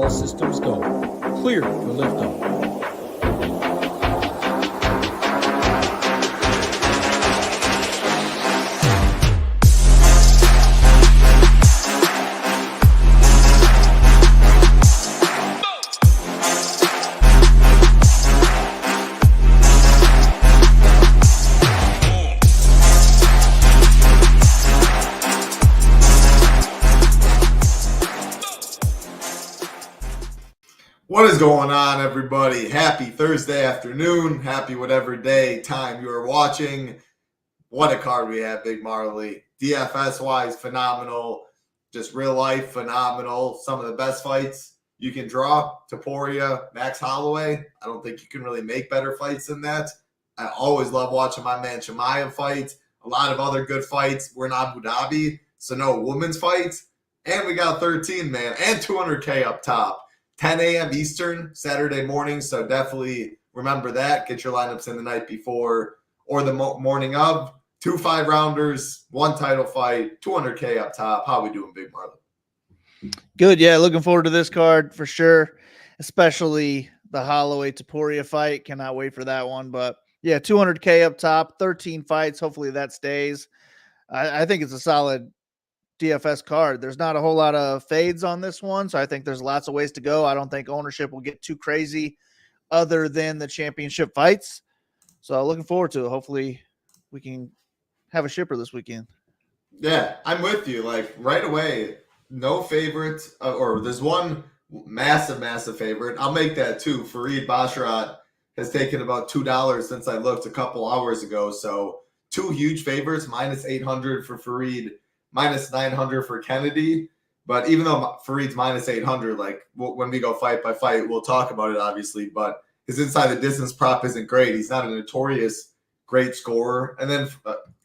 All systems go. Clear for liftoff. What is going on, everybody? Happy Thursday afternoon. Happy whatever day, time you are watching. What a card we have, Big Marley. DFS-wise, phenomenal. Just real life, phenomenal. Some of the best fights you can draw. Topuria, Max Holloway. I don't think you can really make better fights than that. I always love watching my man Chimaev fight. A lot of other good fights. We're in Abu Dhabi, so no women's fights. And we got 13, man, and 200K up top. 10 a.m. Eastern, Saturday morning, so definitely remember that. Get your lineups in the night before or the morning of. 2 5-rounders, 1 title fight, 200K up top. How we doing, Big Marley? Good, yeah. Looking forward to this card for sure, especially the Holloway-Topuria fight. Cannot wait for that one. But, yeah, 200K up top, 13 fights. Hopefully that stays. I think it's a solid DFS card. There's not a whole lot of fades on this one, so I think there's lots of ways to go. I don't think ownership will get too crazy other than the championship fights. So looking forward to it. Hopefully we can have a shipper this weekend. Yeah, I'm with you. Like right away, no favorites, or there's one massive favorite. I'll make that too. Fareed Basharat has taken about $2 since I looked a couple hours ago. So 2 huge favorites, minus 800 for Fareed, minus 900 for Kennedy. But even though Fareed's minus 800, like when we go fight by fight, we'll talk about it, obviously. But his inside the distance prop isn't great. He's not a notorious great scorer. And then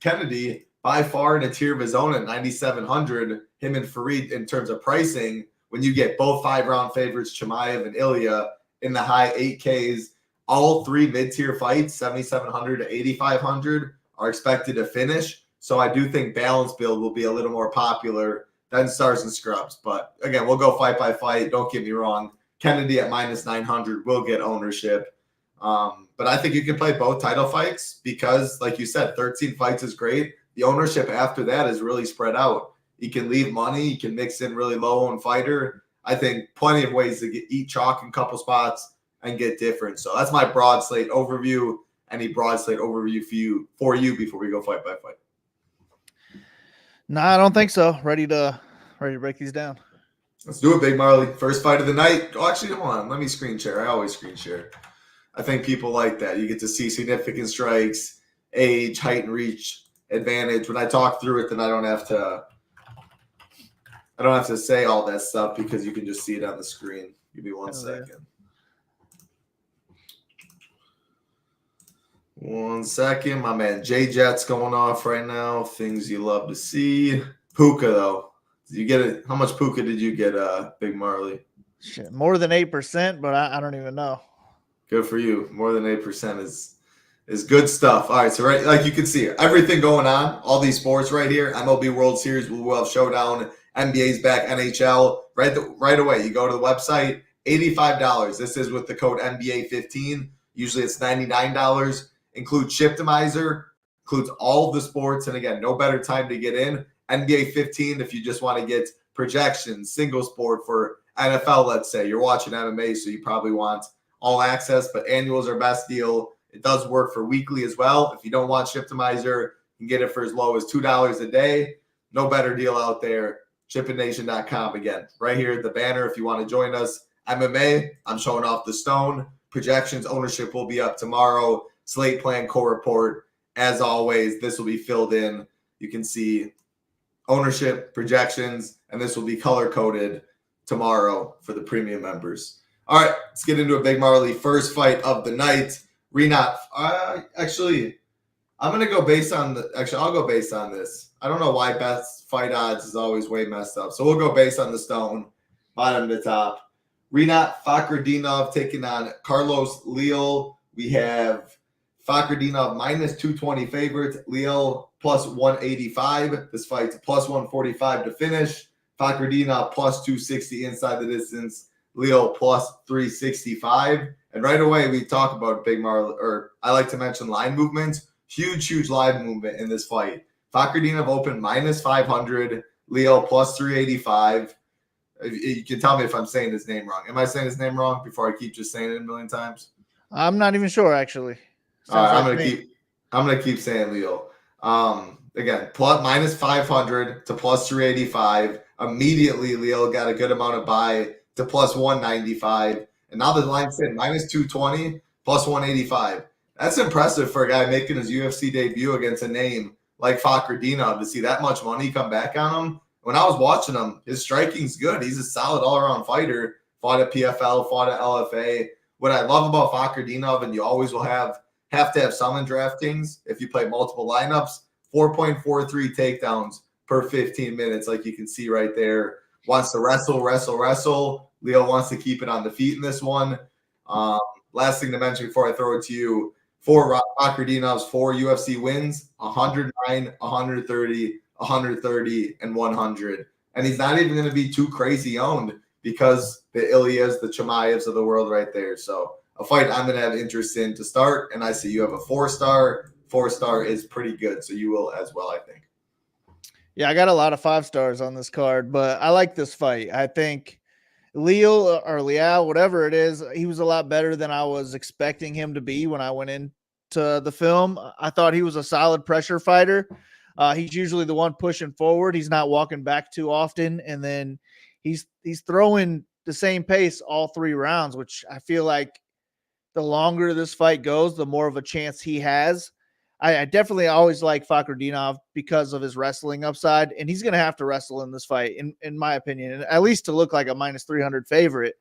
Kennedy, by far in a tier of his own at 9,700, him and Fareed in terms of pricing, when you get both 5-round favorites, Chimaev and Ilya, in the high 8Ks, all 3 mid-tier fights, 7,700 to 8,500, are expected to finish. So I do think balance build will be a little more popular than stars and scrubs. But again, we'll go fight by fight. Don't get me wrong. Kennedy at minus 900 will get ownership. But I think you can play both title fights because, like you said, 13 fights is great. The ownership after that is really spread out. You can leave money. You can mix in really low-owned fighter. I think plenty of ways to eat chalk in a couple spots and get different. So that's my broad slate overview. Any broad slate overview for you before we go fight by fight? No, I don't think so. Ready to break these down. Let's do it, Big Marley. First fight of the night. Oh, actually, hold on. Let me screen share. I always screen share. I think people like that. You get to see significant strikes, age, height, and reach advantage. When I talk through it, then I don't have to say all that stuff because you can just see it on the screen. Give me one second. Yeah. 1 second. My man J-Jet's going off right now. Things you love to see. Puka, though. Did you get it? How much Puka did you get, Big Marley? Shit, more than 8%, but I don't even know. Good for you. More than 8% is good stuff. All right, so right, like you can see, everything going on, all these sports right here. MLB World Series, we will have Showdown. NBA's back, NHL. Right away, you go to the website, $85. This is with the code NBA15. Usually it's $99. Includes Shiptimizer, includes all of the sports. And again, no better time to get in. NBA 15 if you just want to get projections, single sport for NFL, let's say. You're watching MMA, so you probably want all access, but annuals are best deal. It does work for weekly as well. If you don't want Shiptimizer, you can get it for as low as $2 a day. No better deal out there. ShippingNation.com. Again, right here at the banner if you want to join us. MMA, I'm showing off the stone. Projections, ownership will be up tomorrow. Slate plan, core report. As always, this will be filled in. You can see ownership, projections, and this will be color-coded tomorrow for the premium members. All right, let's get into a Big Marley. First fight of the night. Renat. Actually, I'm going to go based on I'll go based on this. I don't know why best fight odds is always way messed up. So we'll go based on the stone, bottom to top. Renat Fakhrutdinov taking on Carlos Leão. We have Fakhrutdinov minus 220 favorite. Leão plus 185. This fight's plus 145 to finish. Fakhrutdinov plus 260 inside the distance. Leão plus 365. And right away, we talk about Big Marley, or I like to mention line movements. Huge line movement in this fight. Fakhrutdinov opened minus 500, Leão plus 385. You can tell me if I'm saying his name wrong. Am I saying his name wrong before I keep just saying it a million times? I'm not even sure, actually. All right, I'm gonna keep saying Leão. Again, plus minus 500 to plus 385. Immediately, Leão got a good amount of buy to plus 195. And now the line's in minus 220, plus 185. That's impressive for a guy making his UFC debut against a name like Fakhrutdinov to see that much money come back on him. When I was watching him, his striking's good. He's a solid all-around fighter. Fought at PFL, fought at LFA. What I love about Fakhrutdinov, and you always will have to have some in DraftKings if you play multiple lineups, 4.43 takedowns per 15 minutes, like you can see right there. Wants to wrestle. Leão wants to keep it on the feet in this one. Last thing to mention before I throw it to you, for Fakhrudinov's 4 UFC wins, 109, 130, 130, and 100. And he's not even going to be too crazy owned because the Ilias, the Chimaevs of the world right there. So a fight I'm going to have interest in to start. And I see you have a 4-star. 4-star is pretty good. So you will as well, I think. Yeah, I got a lot of 5 stars on this card, but I like this fight. I think Leão, whatever it is, he was a lot better than I was expecting him to be when I went into the film. I thought he was a solid pressure fighter. He's usually the one pushing forward. He's not walking back too often. And then he's throwing the same pace all 3 rounds, which I feel like the longer this fight goes, the more of a chance he has. I definitely always like Fakhrutdinov because of his wrestling upside, and he's going to have to wrestle in this fight, in my opinion, at least to look like a minus 300 favorite.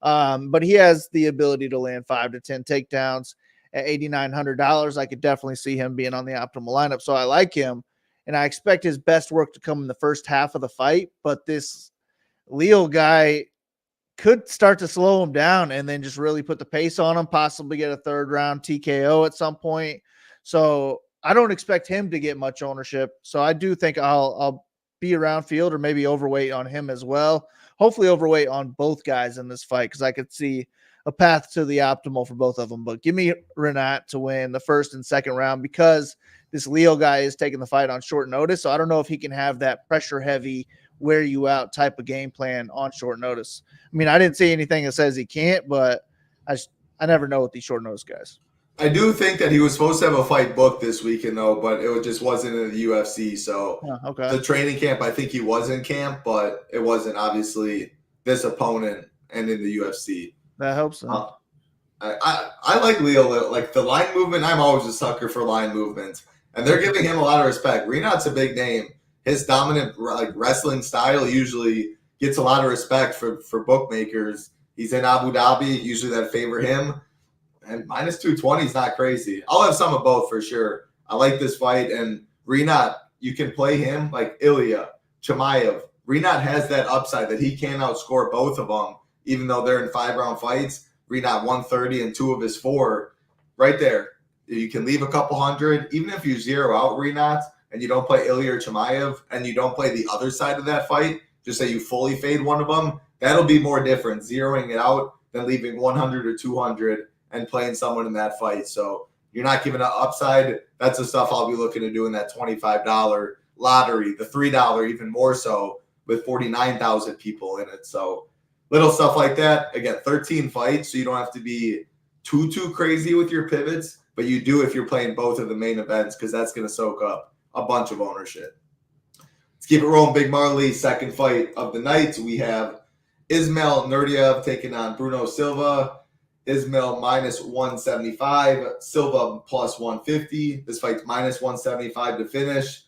But he has the ability to land 5 to 10 takedowns at $8,900. I could definitely see him being on the optimal lineup, so I like him, and I expect his best work to come in the first half of the fight. But this Leão guy could start to slow him down and then just really put the pace on him, possibly get a 3rd round TKO at some point. So I don't expect him to get much ownership. So I do think I'll be around field or maybe overweight on him as well. Hopefully overweight on both guys in this fight because I could see a path to the optimal for both of them. But give me Renat to win the 1st and 2nd round because this Leão guy is taking the fight on short notice. So I don't know if he can have that pressure heavy, wear you out type of game plan on short notice. I mean, I didn't see anything that says he can't, but I never know with these short notice guys. I do think that he was supposed to have a fight booked this weekend, though, but it just wasn't in the UFC. So The training camp, I think he was in camp, but it wasn't obviously this opponent and in the UFC. That helps. I like Leão. Like the line movement, I'm always a sucker for line movements, and they're giving him a lot of respect. Renat's a big name. His dominant wrestling style usually gets a lot of respect for bookmakers. He's in Abu Dhabi, usually that favor him. And minus 220 is not crazy. I'll have some of both for sure. I like this fight. And Renat, you can play him like Ilya, Chimaev. Renat has that upside that he can outscore both of them, even though they're in 5-round fights. Renat 130 and 2 of his 4. Right there. You can leave a couple hundred. Even if you zero out Renat and you don't play Ilya or Chimaev and you don't play the other side of that fight, just say you fully fade one of them, that'll be more different, zeroing it out than leaving 100 or 200 and playing someone in that fight. So you're not giving up upside. That's the stuff I'll be looking to do in that $25 lottery, the $3 even more so with 49,000 people in it. So little stuff like that. Again, 13 fights, so you don't have to be too crazy with your pivots, but you do if you're playing both of the main events because that's going to soak up a bunch of ownership. Let's keep it rolling. Big Marley, 2nd fight of the night. We have Ismail Nurmagomedov taking on Bruno Silva. Ismail minus 175, Silva plus 150. This fight's minus 175 to finish.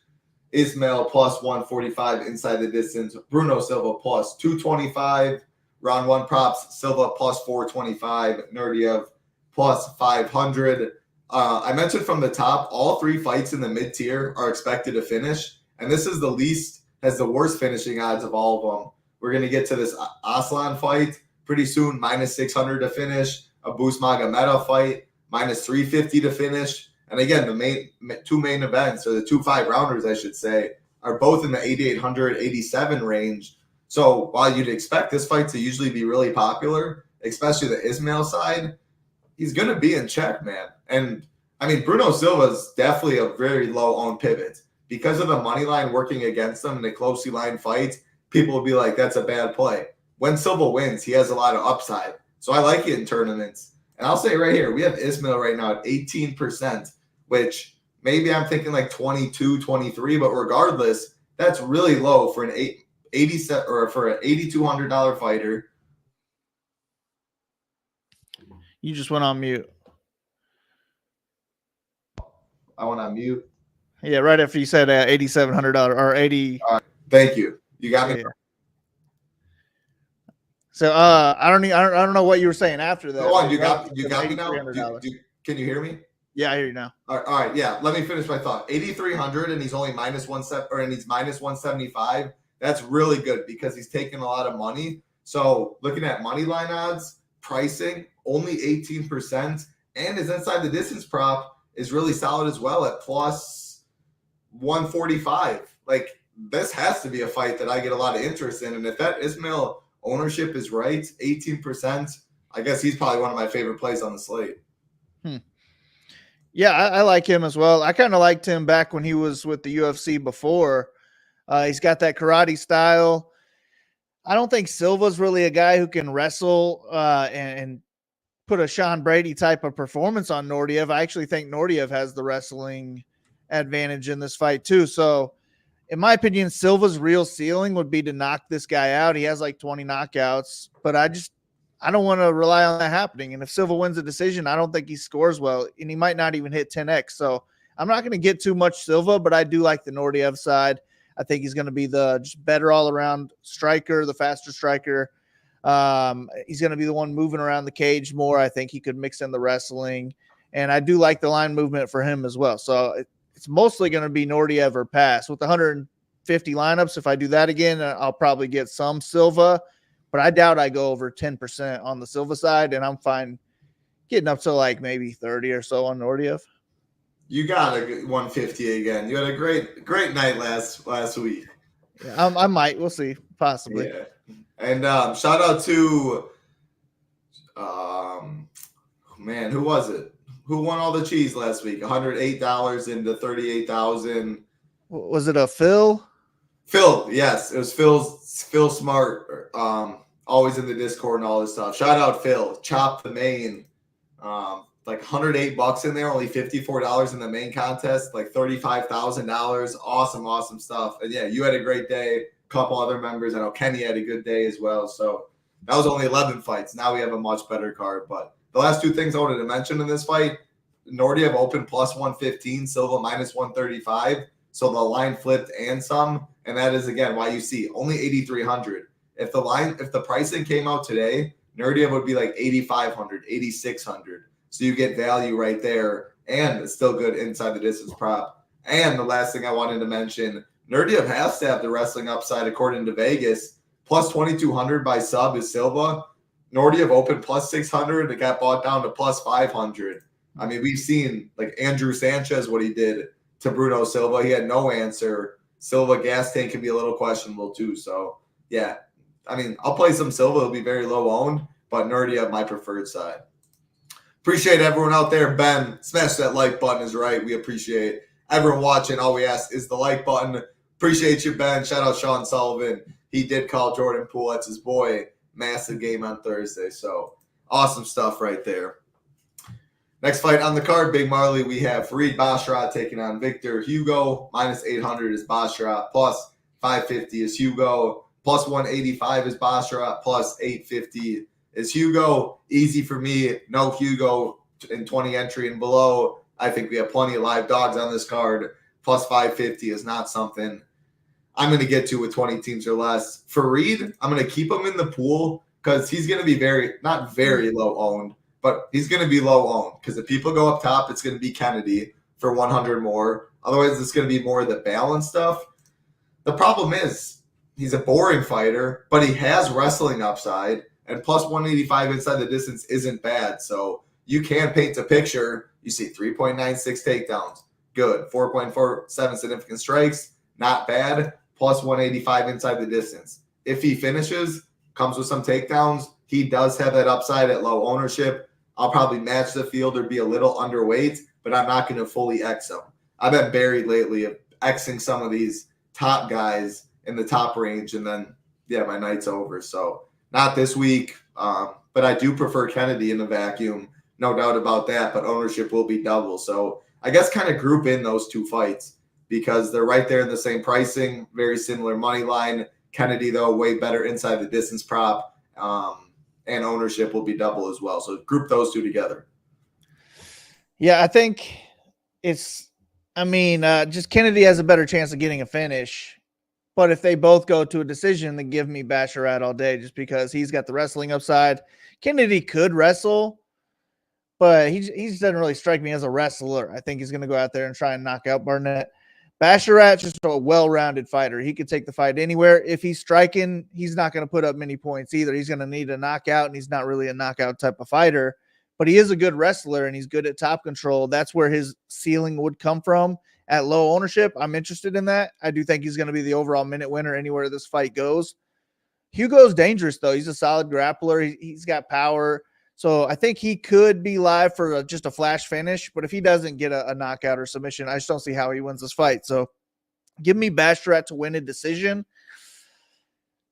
Ismail plus 145 inside the distance. Bruno Silva plus 225. Round 1 props, Silva plus 425. Nurmagomedov plus 500. I mentioned from the top, all 3 fights in the mid-tier are expected to finish. And this is the least, has the worst finishing odds of all of them. We're going to get to this Aslan fight pretty soon, minus 600 to finish. A Magomedov fight, minus 350 to finish. And again, the 2 main events, or the 2 5-rounders, I should say, are both in the 8,800, 87 range. So while you'd expect this fight to usually be really popular, especially the Ismail side, he's going to be in check, man. And I mean, Bruno Silva is definitely a very low-owned pivot. Because of the money line working against him in a closely lined fight, people will be like, that's a bad play. When Silva wins, he has a lot of upside. So I like it in tournaments. And I'll say right here, we have Ismail right now at 18%, which maybe I'm thinking like 22, 23, but regardless, that's really low for an $8,200 fighter. You just went on mute. I went on mute. Yeah, right after you said $8,700 or 80. All right, thank you. You got me. Yeah. So I don't know what you were saying after that. Go on, you got me now. Can you hear me? Yeah, I hear you now. All right, yeah. Let me finish my thought. 8,300, and he's only minus 175. That's really good because he's taking a lot of money. So looking at money line odds, pricing only 18%, and his inside the distance prop is really solid as well at plus 145. Like, this has to be a fight that I get a lot of interest in, and if that Ismail ownership is right, 18%, I guess he's probably one of my favorite plays on the slate. Yeah, I like him as well. I kind of liked him back when he was with the UFC before. He's got that karate style. I don't think Silva's really a guy who can wrestle and put a Sean Brady type of performance on Nordiev. I actually think Nordiev has the wrestling advantage in this fight too. So in my opinion, Silva's real ceiling would be to knock this guy out. He has like 20 knockouts, but I don't want to rely on that happening. And if Silva wins a decision, I don't think he scores well, and he might not even hit 10x. So I'm not going to get too much Silva, but I do like the Nordiev side. I think he's going to be the just better all-around striker, the faster striker. He's going to be the one moving around the cage more. I think he could mix in the wrestling, and I do like the line movement for him as well. So it's mostly going to be Nordiev or pass. With 150 lineups, if I do that again, I'll probably get some Silva, but I doubt I go over 10% on the Silva side, and I'm fine getting up to like maybe 30 or so on Nordiev. You got a 150 again. You had a great night last week. Yeah, I might. We'll see. Possibly. Yeah. And shout out to, man, who was it? Who won all the cheese last week? $108 into 38,000. Was it a Phil? Phil, yes, it was Phil Smart. Always in the Discord and all this stuff. Shout out Phil. Chop the main. Like $108 in there, only $54 in the main contest, like $35,000. Awesome stuff. And yeah, you had a great day. A couple other members. I know Kenny had a good day as well. So that was only 11 fights. Now we have a much better card. But the last two things I wanted to mention in this fight, Nordiev opened plus 115, Silva minus 135. So the line flipped and some. And that is, again, why you see only 8,300. If the pricing came out today, Nordiev would be like 8,500, 8,600. So you get value right there, and it's still good inside the distance prop. And the last thing I wanted to mention, Nordiev has to have the wrestling upside according to Vegas. Plus 2,200 by sub is Silva. Nordiev opened plus 600. It got bought down to plus 500. I mean, we've seen like Andrew Sanchez, what he did to Bruno Silva. He had no answer. Silva gas tank can be a little questionable too. So, yeah. I mean, I'll play some Silva. It'll be very low owned, but Nordiev my preferred side. Appreciate everyone out there. Ben, smash that like button is right. We appreciate everyone watching. All we ask is the like button. Appreciate you, Ben. Shout out Sean Sullivan. He did call Jordan Poole. That's his boy. Massive game on Thursday. So awesome stuff right there. Next fight on the card, Big Marley, we have Fareed Basharat taking on Victor Hugo. Minus 800 is Basharat. Plus 550 is Hugo. Plus 185 is Basharat. Plus 850 is Hugo. Easy for me. No Hugo in 20 entry and below. I think we have plenty of live dogs on this card. Plus 550 is not something I'm going to get to with 20 teams or less. Fareed, I'm going to keep him in the pool because he's going to be not very low owned, but he's going to be low owned because if people go up top, it's going to be Kennedy for 100 more. Otherwise, it's going to be more of the balance stuff. The problem is he's a boring fighter, but he has wrestling upside. And plus 185 inside the distance isn't bad. So you can paint a picture. You see 3.96 takedowns. Good. 4.47 significant strikes. Not bad. Plus 185 inside the distance. if he finishes, comes with some takedowns, he does have that upside at low ownership. I'll probably match the field or be a little underweight, but I'm not going to fully X him. I've been buried lately of Xing some of these top guys in the top range, and then, yeah, my night's over. So not this week, but I do prefer Kennedy in the vacuum, no doubt about that, but ownership will be double. So I guess kind of group in those two fights because they're right there in the same pricing, very similar money line. Kennedy, though, way better inside the distance prop, and ownership will be double as well. So group those two together. Yeah, I think just Kennedy has a better chance of getting a finish. But if they both go to a decision, then give me Basharat all day just because he's got the wrestling upside. Kennedy could wrestle, but he just doesn't really strike me as a wrestler. I think he's going to go out there and try and knock out Barnett. Basharat, just a well-rounded fighter. He could take the fight anywhere. If he's striking, he's not going to put up many points either. He's going to need a knockout, and he's not really a knockout type of fighter. But he is a good wrestler, and he's good at top control. That's where his ceiling would come from. At low ownership, I'm interested in that. I do think he's going to be the overall minute winner anywhere this fight goes. Hugo's dangerous, though. He's a solid grappler. He's got power. So I think he could be live for just a flash finish. But if he doesn't get a knockout or submission, I just don't see how he wins this fight. So give me Basharat to win a decision.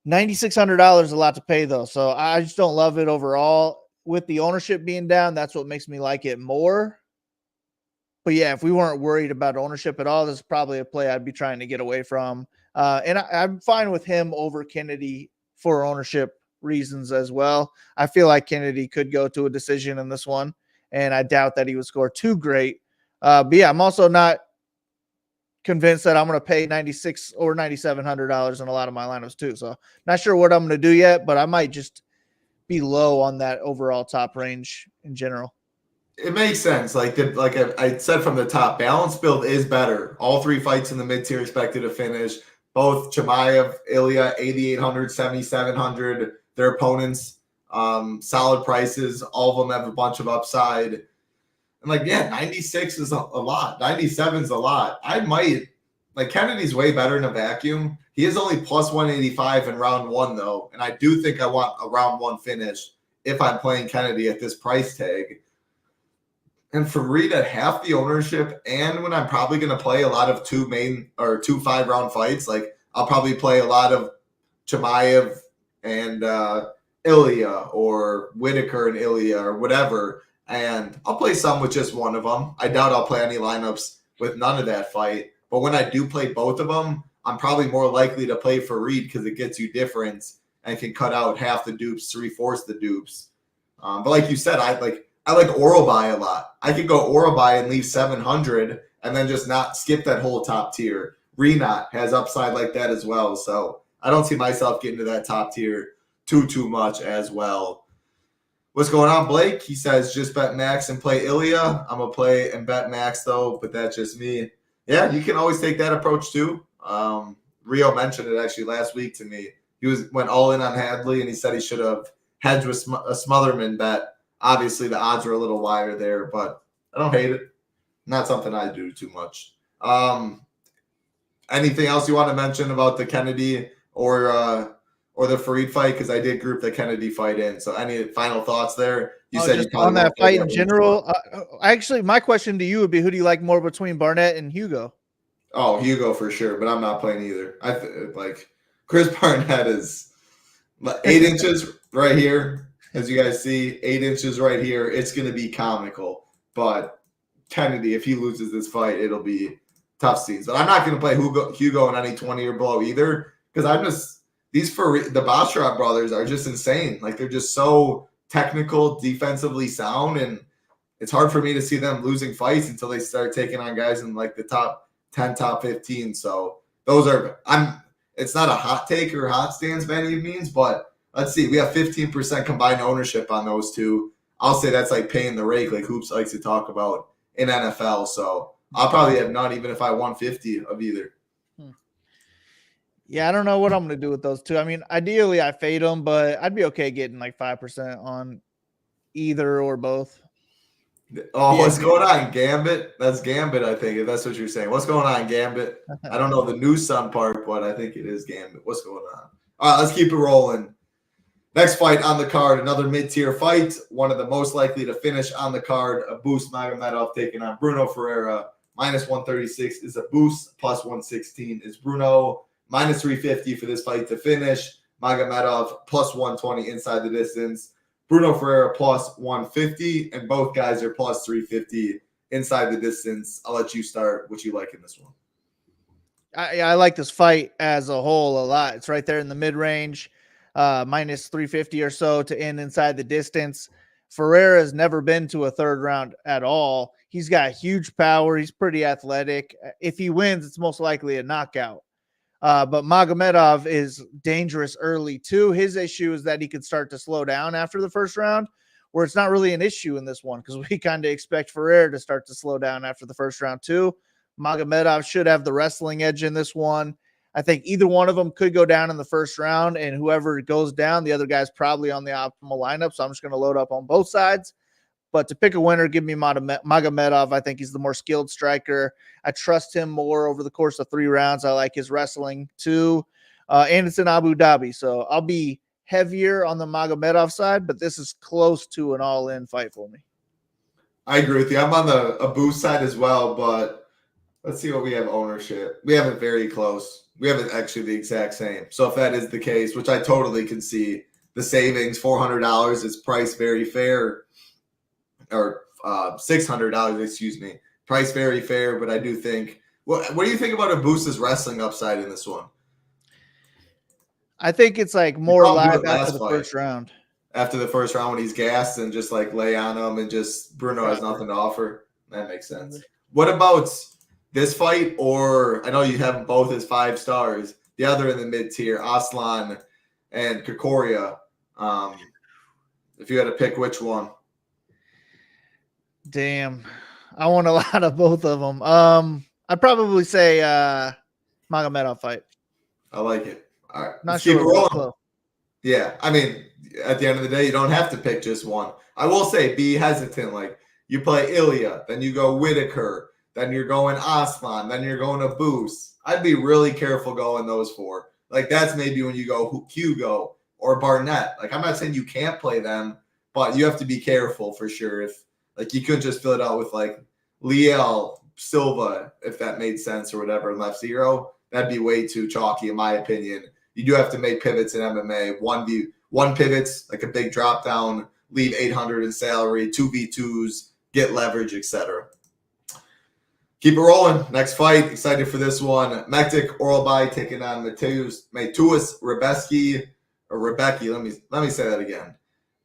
$9,600 is a lot to pay, though. So I just don't love it overall. With the ownership being down, that's what makes me like it more. But yeah, if we weren't worried about ownership at all, this is probably a play I'd be trying to get away from. And I'm fine with him over Kennedy for ownership reasons as well. I feel like Kennedy could go to a decision in this one, and I doubt that he would score too great. But yeah, I'm also not convinced that I'm going to pay $9,600 or $9,700 in a lot of my lineups too. So not sure what I'm going to do yet, but I might just be low on that overall top range in general. It makes sense. Like I said from the top, balanced build is better. All three fights in the mid-tier expected to finish. Both Chimaev, Ilya, 8,800, 7,700. Their opponents, solid prices. All of them have a bunch of upside. And 96 is a lot. 97 is a lot. I might Kennedy's way better in a vacuum. He is only plus 185 in round one, though. And I do think I want a round one finish if I'm playing Kennedy at this price tag. And for Reed at half the ownership, and when I'm probably going to play a lot of two 5-round fights, I'll probably play a lot of Chimaev and Ilya or Whitaker and Ilya or whatever, and I'll play some with just one of them. I doubt I'll play any lineups with none of that fight. But when I do play both of them, I'm probably more likely to play for Reed because it gets you difference and can cut out half the dupes, 3/4 the dupes. But like you said, I like Orolbai a lot. I could go Orolbai and leave 700 and then just not skip that whole top tier. Renat has upside like that as well. So I don't see myself getting to that top tier too much as well. What's going on, Blake? He says just bet max and play Ilya. I'm going to play and bet max, though, but that's just me. Yeah, you can always take that approach, too. Rio mentioned it actually last week to me. He went all in on Hadley, and he said he should have hedged with a Smotherman bet. Obviously, the odds are a little wider there, but I don't hate it. Not something I do too much. Anything else you want to mention about the Kennedy or the Farid fight? Because I did group the Kennedy fight in. So any final thoughts there? You said just on that fight in general. Actually, my question to you would be, who do you like more between Barnett and Hugo? Oh, Hugo for sure, but I'm not playing either. Chris Barnett is 8 inches right here. As you guys see, 8 inches right here. It's going to be comical. But Kennedy, if he loses this fight, it'll be tough scenes. But I'm not going to play Hugo in any 20 or below either because the Basharat brothers are just insane. They're just so technical, defensively sound, and it's hard for me to see them losing fights until they start taking on guys in the top 10, top 15. So it's not a hot take or hot stance by any means, but let's see. We have 15% combined ownership on those two. I'll say that's paying the rake, Hoops likes to talk about in NFL. So I'll probably have none even if I won 50 of either. Yeah, I don't know what I'm going to do with those two. I mean, ideally I fade them, but I'd be okay getting 5% on either or both. Oh, what's going on, Gambit? That's Gambit, I think, if that's what you're saying. What's going on, Gambit? I don't know the new Sun part, but I think it is Gambit. What's going on? All right, let's keep it rolling. Next fight on the card, another mid-tier fight. One of the most likely to finish on the card, a boost Magomedov taking on Bruno Ferreira. Minus 136 is a boost. Plus 116 is Bruno. Minus 350 for this fight to finish. Magomedov plus 120 inside the distance. Bruno Ferreira plus 150. And both guys are plus 350 inside the distance. I'll let you start. What you like in this one? I like this fight as a whole a lot. It's right there in the mid-range. Minus 350 or so to end inside the distance. Ferreira has never been to a third round at all. He's got huge power. He's pretty athletic. If he wins, it's most likely a knockout. But Magomedov is dangerous early too. His issue is that he could start to slow down after the first round, where it's not really an issue in this one because we kind of expect Ferreira to start to slow down after the first round too. Magomedov should have the wrestling edge in this one. I think either one of them could go down in the first round, and whoever goes down, the other guy's probably on the optimal lineup. So I'm just going to load up on both sides. But to pick a winner, give me Magomedov. I think he's the more skilled striker. I trust him more over the course of 3 rounds. I like his wrestling too. And it's in Abu Dhabi. So I'll be heavier on the Magomedov side, but this is close to an all-in fight for me. I agree with you. I'm on the Abu side as well, but let's see what we have ownership. We have it very close. We have it actually the exact same. So if that is the case, which I totally can see, the savings, $400 is priced very fair. Or $600, excuse me. Price very fair, but I do think. What do you think about Abu's wrestling upside in this one? I think it's like more live after the first round. After the first round, when he's gassed and just like lay on him, and just Bruno has nothing to offer. That makes sense. What about this fight? Or I know you have them both as 5 stars. The other in the mid tier, Aslan and Kokoria. If you had to pick which one. Damn, I want a lot of both of them. I'd probably say Magomedov fight. I like it. All right, not sure. Yeah, I mean, at the end of the day, you don't have to pick just one. I will say, be hesitant. Like you play Ilya, then you go Whitaker, then you're going Aslan, then you're going Abus. I'd be really careful going those 4. Like that's maybe when you go Hugo or Barnett. Like I'm not saying you can't play them, but you have to be careful for sure. If like you could just fill it out with like Leão, Silva, if that made sense or whatever, and left 0. That'd be way too chalky in my opinion. You do have to make pivots in MMA. 1 pivots, like a big drop down, leave 800 in salary, 2v2s, get leverage, etc. Keep it rolling. Next fight. Excited for this one. Mektic Orolbai taking on Mateusz Rebecki. Let me say that again.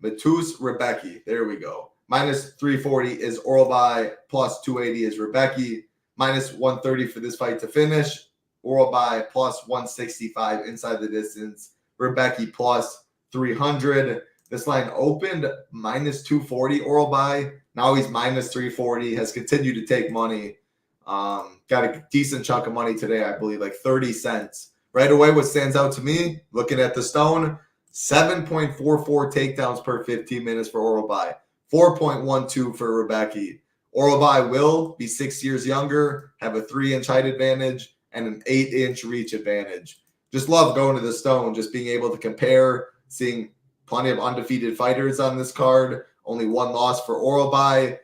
Mateusz Rebecki. There we go. Minus 340 is Orolbai. Plus 280 is Rebecki. Minus 130 for this fight to finish. Orolbai plus 165 inside the distance. Rebecki plus 300. This line opened minus 240 Orolbai. Now he's minus 340. Has continued to take money. Got a decent chunk of money today, I believe, like 30 cents. Right away, what stands out to me, looking at the stone, 7.44 takedowns per 15 minutes for Orolbai. 4.12 for Rebecki. Orolbai will be 6 years younger, have a 3-inch height advantage, and an 8-inch reach advantage. Just love going to the stone, just being able to compare, seeing plenty of undefeated fighters on this card. Only 1 loss for Orolbai.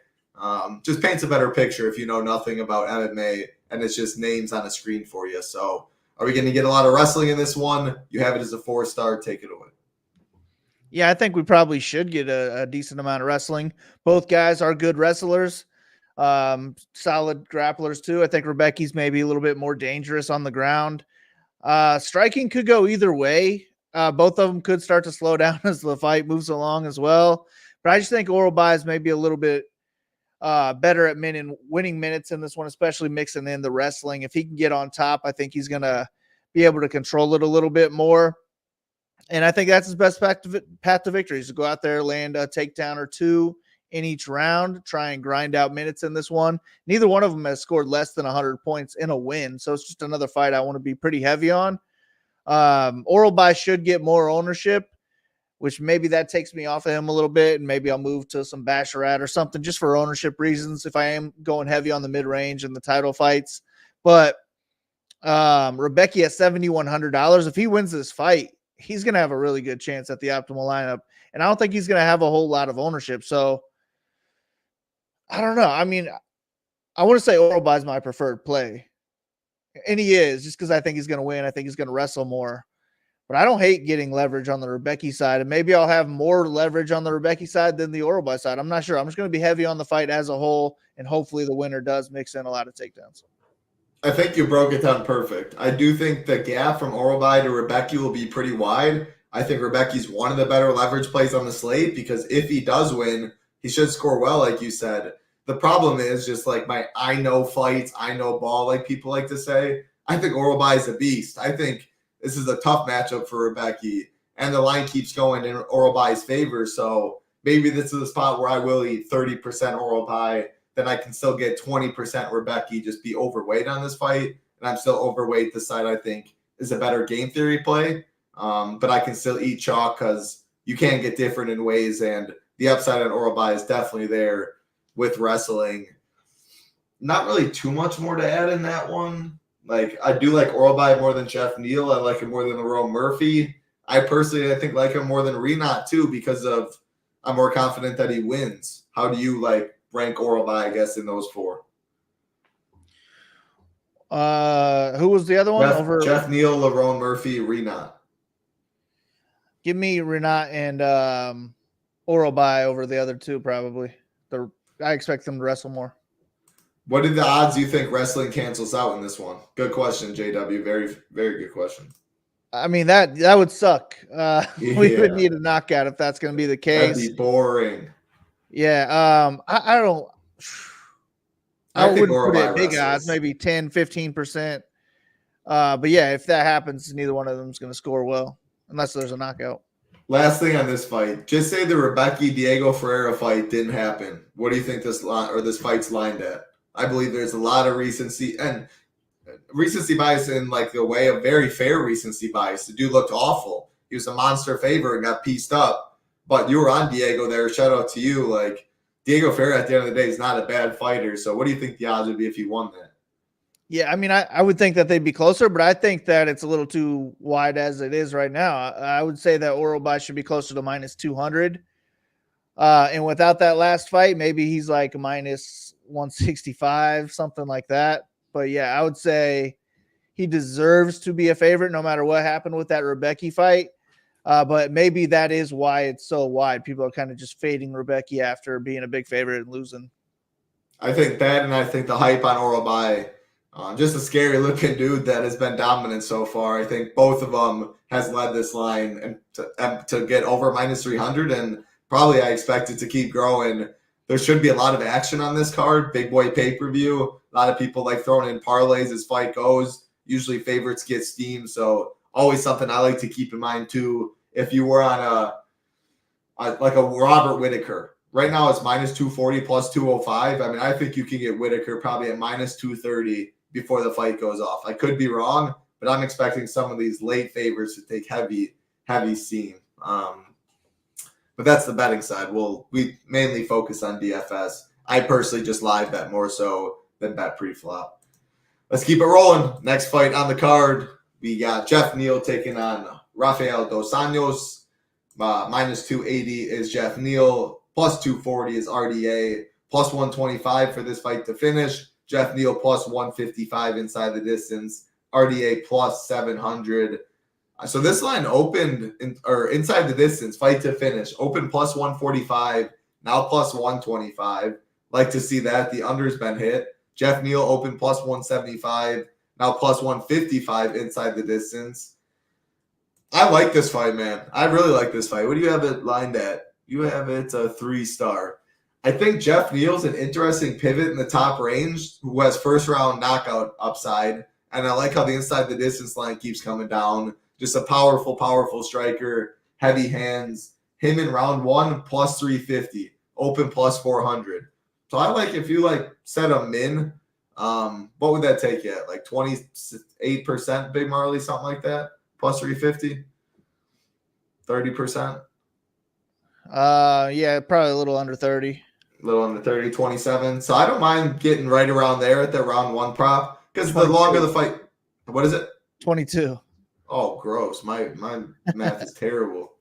Just paints a better picture if you know nothing about MMA, and it's just names on a screen for you. So are we going to get a lot of wrestling in this one? You have it as a 4-star. Take it away. Yeah, I think we probably should get a decent amount of wrestling. Both guys are good wrestlers, solid grapplers too. I think Rebecki's maybe a little bit more dangerous on the ground. Striking could go either way. Both of them could start to slow down as the fight moves along as well. But I just think Orolbai is maybe a little bit better at winning minutes in this one, especially mixing in the wrestling. If he can get on top, I think he's going to be able to control it a little bit more. And I think that's his best path to victory is to go out there, land a takedown or 2 in each round, try and grind out minutes in this one. Neither one of them has scored less than 100 points in a win. So it's just another fight I want to be pretty heavy on. Orolbai should get more ownership, which maybe that takes me off of him a little bit, and maybe I'll move to some Basharat or something just for ownership reasons if I am going heavy on the mid-range and the title fights. But Rebecki at $7,100, if he wins this fight, he's going to have a really good chance at the optimal lineup. And I don't think he's going to have a whole lot of ownership. So I don't know. I mean, I want to say Orolbai is my preferred play. And he is, just because I think he's going to win. I think he's going to wrestle more. But I don't hate getting leverage on the Rebecki side. And maybe I'll have more leverage on the Rebecki side than the Orolbai side. I'm not sure. I'm just going to be heavy on the fight as a whole. And hopefully the winner does mix in a lot of takedowns. I think you broke it down perfect. I do think the gap from Orolbai to Rebecki will be pretty wide. I think Rebecki's one of the better leverage plays on the slate because if he does win, he should score well, like you said. The problem is just like my I know fights, I know ball, like people like to say. I think Orolbai is a beast. I think this is a tough matchup for Rebecki, and the line keeps going in Orolbai's favor. So maybe this is a spot where I will eat 30% Orolbai. Then I can still get 20% Rebecki, just be overweight on this fight. And I'm still overweight the side I think is a better game theory play. But I can still eat chalk because you can get different in ways. And the upside on Orolbai is definitely there with wrestling. Not really too much more to add in that one. Like, I do like Orolbai more than Jeff Neal. I like him more than Lerone Murphy. I personally, I think, like him more than Renat, too, because of I'm more confident that he wins. How do you, like, rank Orolbai, I guess, in those four? Who was the other one? Jeff Neal, Lerone Murphy, Renat. Give me Renat and Orolbai over the other two, probably. I expect them to wrestle more. What are the odds you think wrestling cancels out in this one? Good question, JW. Very, very good question. I mean, that would suck. We would need a knockout if that's going to be the case. That'd be boring. Yeah. I don't. I wouldn't put it big odds, maybe 10, 15%. But yeah, if that happens, neither one of them is going to score well unless there's a knockout. Last thing on this fight, just say the Rebecki Diego Ferreira fight didn't happen. What do you think this fight's lined at? I believe there's a lot of recency bias in like the way of very fair recency bias. The dude looked awful. He was a monster favorite and got pieced up. But you were on Diego there. Shout out to you. Like Diego Ferreira at the end of the day is not a bad fighter. So what do you think the odds would be if he won that? Yeah, I mean, I would think that they'd be closer, but I think that it's a little too wide as it is right now. I would say that Orolbai should be closer to minus 200. And without that last fight, maybe he's like minus 165, something like that. But yeah, I would say he deserves to be a favorite no matter what happened with that Rebecki fight. But maybe that is why it's so wide. People are kind of just fading Rebecki after being a big favorite and losing. I think that, and I think the hype on Orolbai, just a scary looking dude that has been dominant so far. I think both of them has led this line and to get over minus 300, and probably I expect it to keep growing. There should be a lot of action on this card. Big boy pay-per-view. A lot of people like throwing in parlays as fight goes. Usually favorites get steamed, so always something I like to keep in mind too. If you were on a Robert Whittaker, right now it's minus 240 plus 205. I mean, I think you can get Whittaker probably at minus 230 before the fight goes off. I could be wrong, but I'm expecting some of these late favorites to take heavy steam. But that's the betting side. We mainly focus on DFS. I personally just live bet more so than bet pre-flop. Let's keep it rolling. Next fight on the card, we got Jeff Neal taking on Rafael Dos Anjos. Minus 280 is Jeff Neal. Plus 240 is RDA. Plus 125 for this fight to finish. Jeff Neal plus 155 inside the distance. RDA plus 700. So this line opened inside the distance, fight to finish. Open plus 145, now plus 125. Like to see that. The under's been hit. Jeff Neal open plus 175, now plus 155 inside the distance. I like this fight, man. I really like this fight. What do you have it lined at? You have it a 3-star. I think Jeff Neal's an interesting pivot in the top range who has first-round knockout upside. And I like how the inside the distance line keeps coming down. Just a powerful, powerful striker. Heavy hands. Him in round 1 plus 350. Open plus 400. So I like if you like set a min, what would that take you at? Like 28% Big Marley, something like that? Plus 350? 30%? Yeah, probably a little under 30. A little under 30, 27. So I don't mind getting right around there at the round 1 prop because the longer the fight, what is it? 22. Oh, gross. My math is terrible.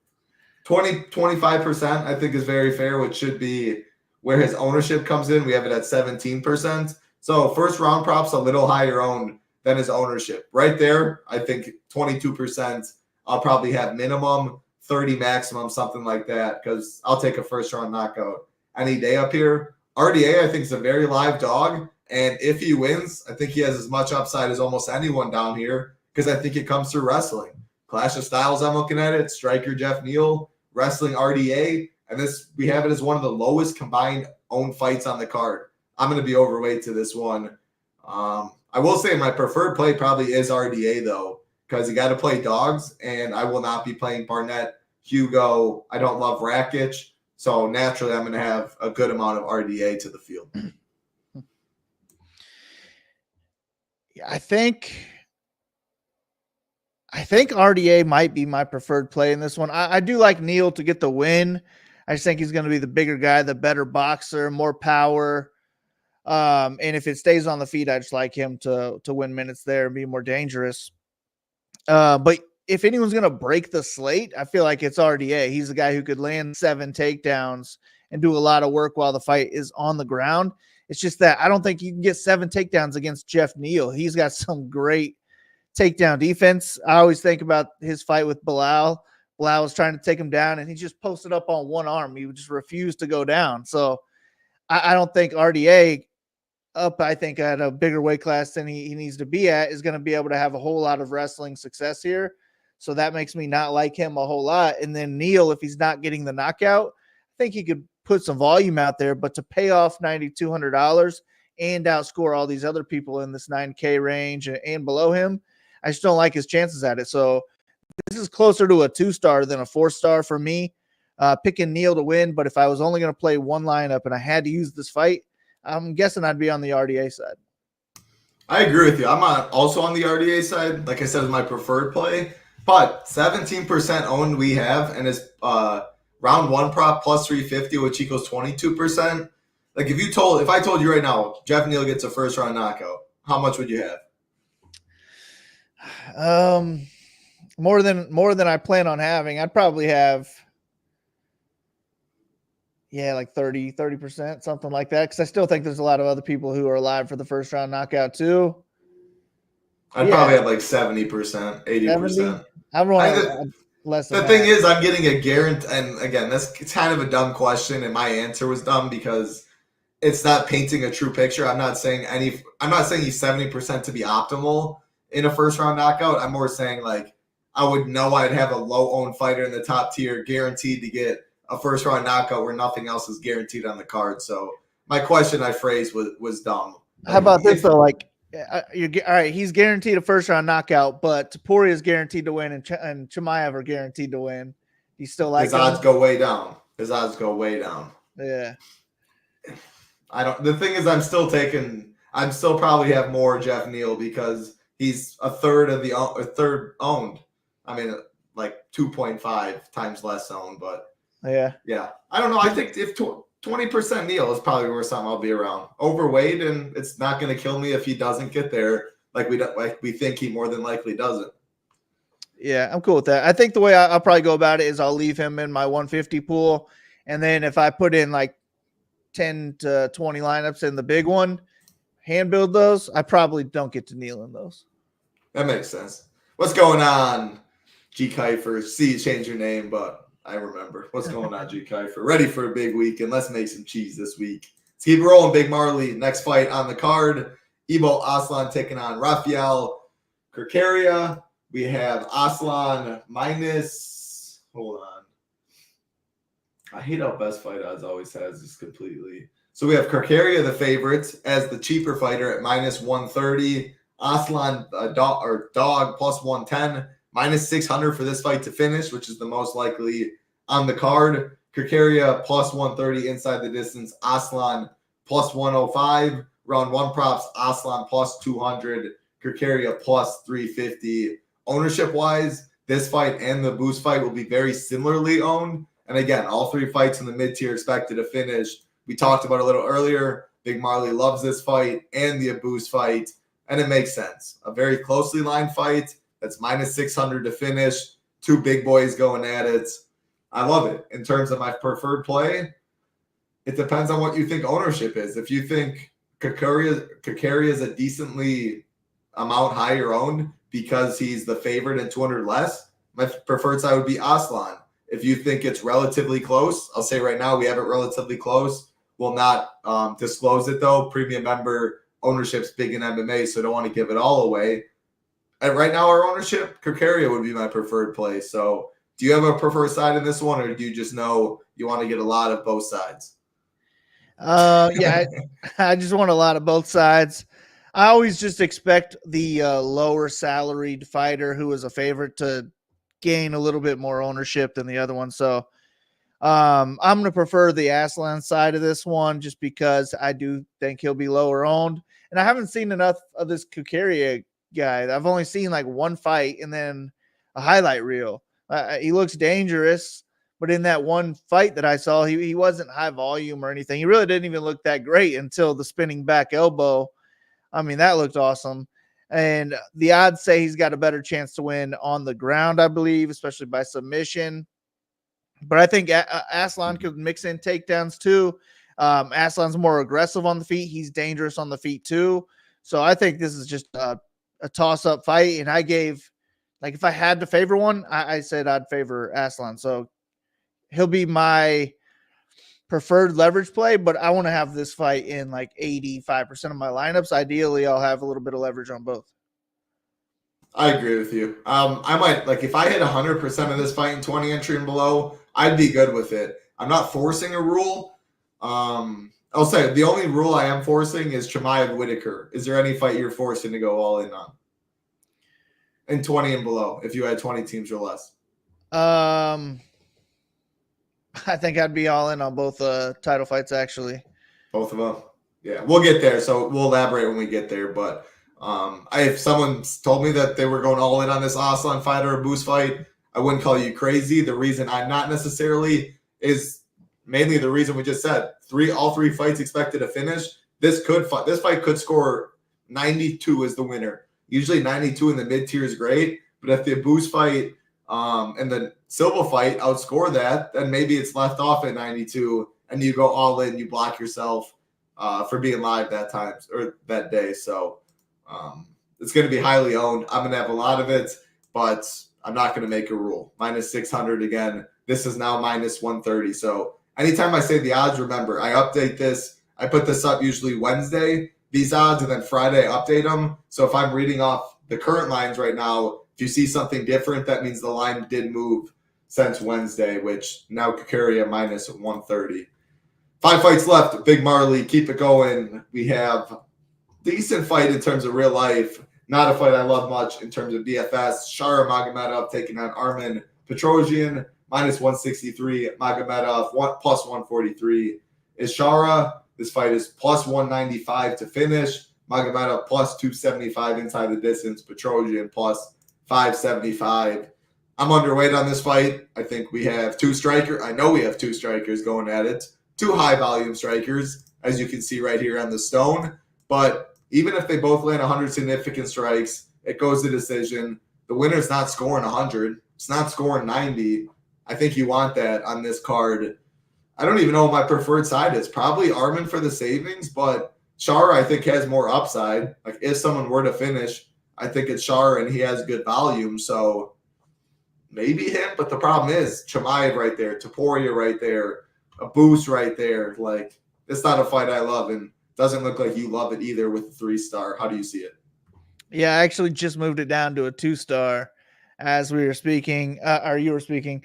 25% I think is very fair, which should be where his ownership comes in. We have it at 17%. So first round props a little higher owned than his ownership. Right there, I think 22%. I'll probably have minimum, 30 maximum, something like that, because I'll take a first round knockout any day up here. RDA, I think, is a very live dog. And if he wins, I think he has as much upside as almost anyone down here, because I think it comes through wrestling. Clash of Styles, I'm looking at it. Striker Jeff Neal, wrestling RDA. And this, we have it as one of the lowest combined owned fights on the card. I'm going to be overweight to this one. I will say my preferred play probably is RDA, though, because you got to play dogs, and I will not be playing Barnett, Hugo. I don't love Rakic. So naturally, I'm going to have a good amount of RDA to the field. Yeah, I think RDA might be my preferred play in this one. I do like Neal to get the win. I just think he's going to be the bigger guy, the better boxer, more power. And if it stays on the feet, I just like him to win minutes there and be more dangerous. But if anyone's going to break the slate, I feel like it's RDA. He's the guy who could land 7 takedowns and do a lot of work while the fight is on the ground. It's just that I don't think you can get 7 takedowns against Jeff Neal. He's got some great takedown defense. I always think about his fight with Leão. Leão was trying to take him down, and he just posted up on one arm. He just refused to go down. So I don't think RDA up, I think, at a bigger weight class than he needs to be at is going to be able to have a whole lot of wrestling success here. So that makes me not like him a whole lot. And then Neal, if he's not getting the knockout, I think he could put some volume out there, but to pay off $9,200 and outscore all these other people in this 9K range and below him, I just don't like his chances at it. So this is closer to a 2-star than a 4-star for me. Picking Neal to win, but if I was only going to play one lineup and I had to use this fight, I'm guessing I'd be on the RDA side. I agree with you. I'm also on the RDA side. Like I said, is my preferred play. But 17% owned we have, and it's round 1 prop plus 350, which equals 22%. Like if I told you right now, Jeff Neal gets a first round knockout, how much would you have? More than I plan on having. I'd probably have, like 30%, something like that. Because I still think there's a lot of other people who are alive for the first round knockout too. I'd probably have like 70%, 80%. Less the thing is, I'm getting a guarantee, and again, it's kind of a dumb question, and my answer was dumb because it's not painting a true picture. I'm not saying he's 70% to be optimal in a first round knockout. I'm more saying like I would know I'd have a low owned fighter in the top tier guaranteed to get a first round knockout where nothing else is guaranteed on the card. So my question I phrased was dumb. How about this though? Like, all right, he's guaranteed a first round knockout, but Topuria is guaranteed to win, and Chimaev are guaranteed to win. You still like his odds go way down. His odds go way down. Yeah. The thing is, I'm still probably have more Jeff Neal because he's a third owned. I mean, like 2.5 times less owned, but yeah. I don't know. I think if 20% Neal is probably worth something I'll be around. Overweight, and it's not going to kill me if he doesn't get there. Like we think he more than likely doesn't. Yeah, I'm cool with that. I think the way I'll probably go about it is I'll leave him in my 150 pool, and then if I put in like 10 to 20 lineups in the big one, hand build those, I probably don't get to Neal in those. That makes sense. What's going on, G. Kiefer? See you change your name, but I remember. What's going on, G. Kiefer? Ready for a big week, and let's make some cheese this week. Let's keep rolling, Big Marley. Next fight on the card, Ibo Aslan taking on Rafael Kirkaria. We have Aslan minus, hold on. I hate how best fight odds always has this completely. So we have Kirkaria, the favorite, as the cheaper fighter at minus 130. Aslan, dog plus 110. Minus 600 for this fight to finish, which is the most likely on the card. Kirkaria plus 130 inside the distance. Aslan plus 105. Round 1 props. Aslan plus 200. Kirkaria plus 350. Ownership-wise, this fight and the Boost fight will be very similarly owned. And again, all 3 fights in the mid-tier expected to finish. We talked about a little earlier. Big Marley loves this fight and the Boost fight, and it makes sense. A very closely lined fight. That's minus 600 to finish. Two big boys going at it. I love it. In terms of my preferred play, it depends on what you think ownership is. If you think Kakaria is a decently amount higher owned because he's the favorite at 200 less, my preferred side would be Aslan. If you think it's relatively close, I'll say right now we have it relatively close. We'll not disclose it though. Premium member ownership's big in MMA, so I don't want to give it all away. And right now our ownership, Kakaria would be my preferred play. So do you have a preferred side in this one, or do you just know you want to get a lot of both sides? Yeah, I just want a lot of both sides. I always just expect the lower salaried fighter who is a favorite to gain a little bit more ownership than the other one. So I'm going to prefer the Aslan side of this one just because I do think he'll be lower owned. And I haven't seen enough of this Kakaria guy. I've only seen like one fight and then a highlight reel. He looks dangerous, but in that one fight that I saw, he wasn't high volume or anything. He really didn't even look that great until the spinning back elbow. I mean, that looked awesome. And the odds say he's got a better chance to win on the ground, I believe, especially by submission. But I think Aslan could mix in takedowns too. Aslan's more aggressive on the feet. He's dangerous on the feet too. So I think this is just a toss-up fight. And I gave, like, if I had to favor one, I said I'd favor Aslan. So he'll be my preferred leverage play, but I want to have this fight in like 85% of my lineups. Ideally, I'll have a little bit of leverage on both. I agree with you. I might, like, if I hit 100% of this fight in 20 entry and below, I'd be good with it. I'm not forcing a rule. I'll say the only rule I am forcing is Chimaev Whitaker. Is there any fight you're forcing to go all in on? In 20 and below, if you had 20 teams or less. I think I'd be all in on both title fights, actually. Both of them? Yeah, we'll get there. So we'll elaborate when we get there. But if someone told me that they were going all in on this Aslan fight or a Boost fight, I wouldn't call you crazy. The reason I'm not necessarily is mainly the reason we just said. All three fights expected to finish. This fight could score 92 as the winner. Usually 92 in the mid-tier is great. But if the Boost fight and the Silva fight outscore that, then maybe it's left off at 92 and you go all in, you block yourself for being live that time or that day. So it's going to be highly owned. I'm going to have a lot of it, but I'm not going to make a rule. Minus 600 again. This is now minus 130. So anytime I say the odds, remember, I update this. I put this up usually Wednesday, these odds, and then Friday I update them. So if I'm reading off the current lines right now, if you see something different, that means the line did move since Wednesday, which now Kakaria minus 130. 5 fights left. Big Marley, keep it going. We have decent fight in terms of real life. Not a fight I love much in terms of DFS. Shara Magomedov taking on Armen Petrosian, minus 163. Magomedov plus 143. Is Shara. This fight is plus 195 to finish. Magomedov plus 275 inside the distance. Petrosian plus 575. I'm underweight on this fight. I think we have two strikers. I know we have two strikers going at it. Two high volume strikers, as you can see right here on the stone. But even if they both land 100 significant strikes, it goes to decision. The winner's not scoring 100. It's not scoring 90. I think you want that on this card. I don't even know what my preferred side is. Probably Armen for the savings, but Shara, I think, has more upside. Like, if someone were to finish, I think it's Shara, and he has good volume. So maybe him, but the problem is Chimaev right there, Topuria right there, a Boost right there. Like, it's not a fight I love, and doesn't look like you love it either with the 3-star. How do you see it? Yeah, I actually just moved it down to a 2-star as we were speaking, or you were speaking.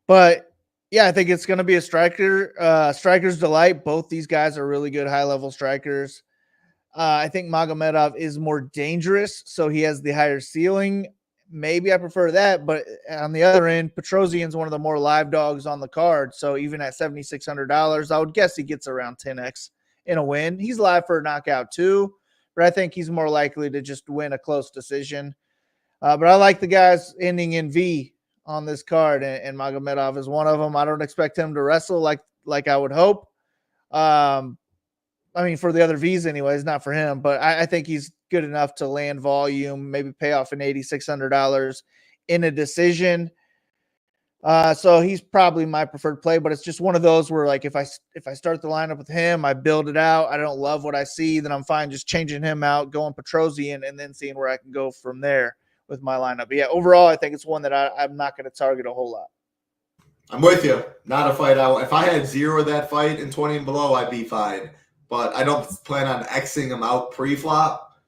But yeah, I think it's going to be a striker's delight. Both these guys are really good high-level strikers. I think Magomedov is more dangerous, so he has the higher ceiling. Maybe I prefer that, but on the other end, Petrosian's one of the more live dogs on the card. So even at $7,600, I would guess he gets around 10x in a win. He's live for a knockout too, but I think he's more likely to just win a close decision. But I like the guys ending in V on this card, and Magomedov is one of them. I don't expect him to wrestle like I would hope. I mean, for the other Vs anyways, not for him, but I think he's good enough to land volume, maybe pay off an $8,600 in a decision. So he's probably my preferred play, but it's just one of those where, like, if I start the lineup with him, I build it out, I don't love what I see, then I'm fine just changing him out, going Petrosian, and then seeing where I can go from there with my lineup. But yeah, overall, I think it's one that I'm not going to target a whole lot. I'm with you. Not a fight. If I had 0 of that fight in 20 and below, I'd be fine. But I don't plan on Xing him out pre-flop,